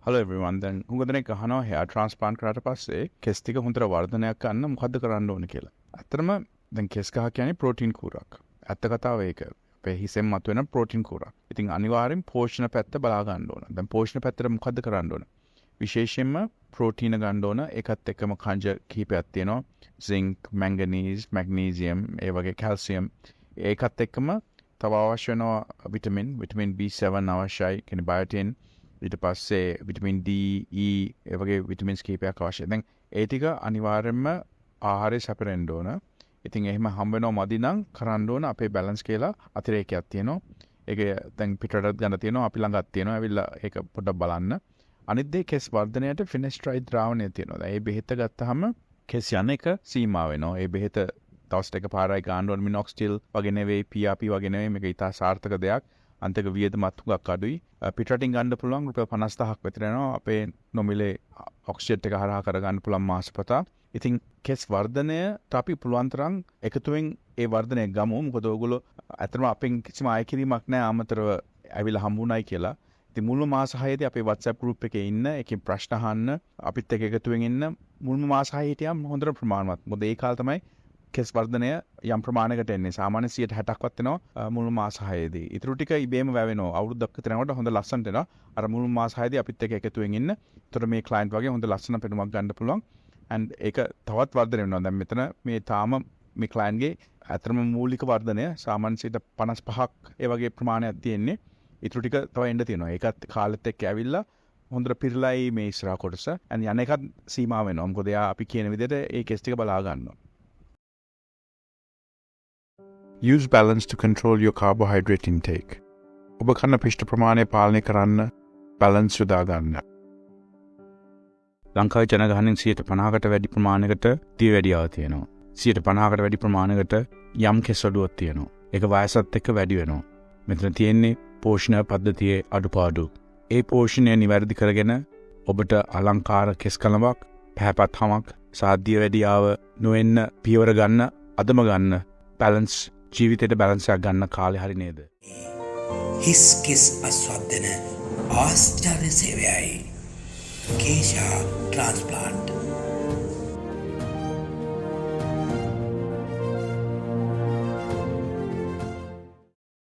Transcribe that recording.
Hello everyone. දැන් හුඟ දෙනෙක් අහනවා hair transplant කරාට පස්සේ කෙස් ටික හොඳට වර්ධනයක් ගන්න මොකද්ද කරන්න ඕනේ කියලා. ඇත්තටම දැන් කෙස් ගහ කියන්නේ ප්‍රෝටීන් කූරක්. ඇත්ත කතාව ඒක. අපේ හිසෙන් මතුවෙන ප්‍රෝටීන් කූරක්. ඉතින් අනිවාර්යෙන් පෝෂණ පැත්ත බලා ගන්න ඕන. දැන් පෝෂණ පැත්තට මොකද්ද කරන්න ඕන? විශේෂයෙන්ම ප්‍රෝටීන ගන්න ඕන. ඒකත් එක්කම කංජ කිහිපයක් තියෙනවා. zinc, manganese, magnesium, ඒ වගේ calcium. ඒකත් එක්කම තව අවශ්‍ය වෙනවා vitamin B7 අවශ්‍යයි. කියන්නේ biotin. ඊට පස්සේ විටමින් D, E ඒ වගේ විටමින්ස් කීපයක් අවශ්‍යයි. දැන් ඒ ටික අනිවාර්යයෙන්ම ආහාරය සැපරෙන්න ඕන. ඉතින් එහෙම හම්බ වෙනව මදි නම් කරන්න ඕන අපේ බැලන්ස් කියලා අතිරේකයක් තියෙනවා. ඒක දැන් පිටරටත් ගන්න තියෙනවා, අපි ළඟත් තියෙනවා. ඇවිල්ලා ඒක පොඩ්ඩක් බලන්න. අනිත් දේ කෙස් වර්ධනයට ෆිනස්ට්‍රයිඩ් ද්‍රාවණය තියෙනවා. ඒ බෙහෙත ගත්තාම කෙස් යන එක සීමා වෙනවා. ඒ බෙහෙත දවස් දෙක පාරයි ගන්න ඕන. මිනොක්ස්ටිල් වගේ නෙවෙයි, PRP වගේ නෙවෙයි. මේක ඉතා සාර්ථක දෙයක්. අන්තික වියදමත් හුඟක් අඩුයි. පිටරටින් ගන්න පුළුවන් රුපියල් 50000ක් විතර යනවා අපේ නොමිලේ ඔක්සිජන් එක හරහා කරගන්න පුළුවන් මාසපතා. ඉතින් කෙස් වර්ධනයට අපි පුළුවන් තරම් එකතුවෙන් ඒ වර්ධනය ගමු. මොකද ඕගොල්ලෝ අතරම අපෙන් කිසිම අය කිරීමක් නැහැ ආමතරව ඇවිල්ලා හම්බුනායි කියලා. ඉතින් මුල්ම මාස 6ේදී අපේ WhatsApp group එකේ ඉන්න, එකකින් ප්‍රශ්න අහන්න, අපිත් එක්ක එකතුවෙන් ඉන්න මුල්ම මාස 6 හිටියම් හොඳට ප්‍රමාණවත්. මොකද ඒ කාලේ තමයි කෙස් වර්ධනය යම් ප්‍රමාණයකට එන්නේ. සාමාන්‍ය 60%ක්වත් වෙනවා මුළු මාස 6ේදී. ඊටු ටික ඉබේම වැවෙනවා. අවුරුද්දක් විතර යනකොට හොඳ ලස්සනට එනවා. අර මුළු මාස 6ේදී අපිත් එක්ක එකතුවෙන් ඉන්න. ඒතර මේ ක්ලයන්ට් වගේ හොඳ ලස්සන පෙනුමක් ගන්න පුළුවන්. and ඒක තවත් වර්ධනය වෙනවා. දැන් මෙතන මේ තාම මේ ක්ලයන්ට්ගේ අතරම මූලික වර්ධනය සාමාන්‍ය 55ක් ඒ වගේ ප්‍රමාණයක් තියෙන්නේ. ඊටු ටික තව එන්න තියෙනවා. ඒකත් කාලෙත් එක්ක ඇවිල්ලා හොඳට පිරලයි මේ ඉස්සරහ කොටස. and යන එකත් සීමා වෙනවා. මොකද එයා අපි කියන විදිහට ඒ කෙස් ටික බලා ගන්නවා. Use balance to control your carbohydrate intake. ඔබ කන පිෂ්ඨ ප්‍රමාණය පාලනය කරන්න balance යොදා ගන්න. ලංකාවේ ජනගහනයෙන් 50%කට වැඩි ප්‍රමාණයකට දියවැඩියාව තියෙනවා. 50%කට වැඩි ප්‍රමාණයකට යම් කෙස් අඩුවක් තියෙනවා. ඒක වයසත් එක්ක වැඩි වෙනවා. මෙතන තියෙන්නේ පෝෂණ පද්ධතියේ අඩුපාඩු. ඒ පෝෂණය නිවැරදි කරගෙන ඔබට අලංකාර කෙස් කලමක්, පැහැපත් හමක්, සාධ්‍ය වැඩියාව නොවෙන්න පියවර ගන්න, අදම ගන්න balance ජීවිතයට බැලන්සයක් ගන්න කාලේ හරි නේද? හිස් කෙස් අස්වද්දන ආශ්චර්ය සේවයයි කේෂා ට්‍රාන්ස්ප්ලාන්ට්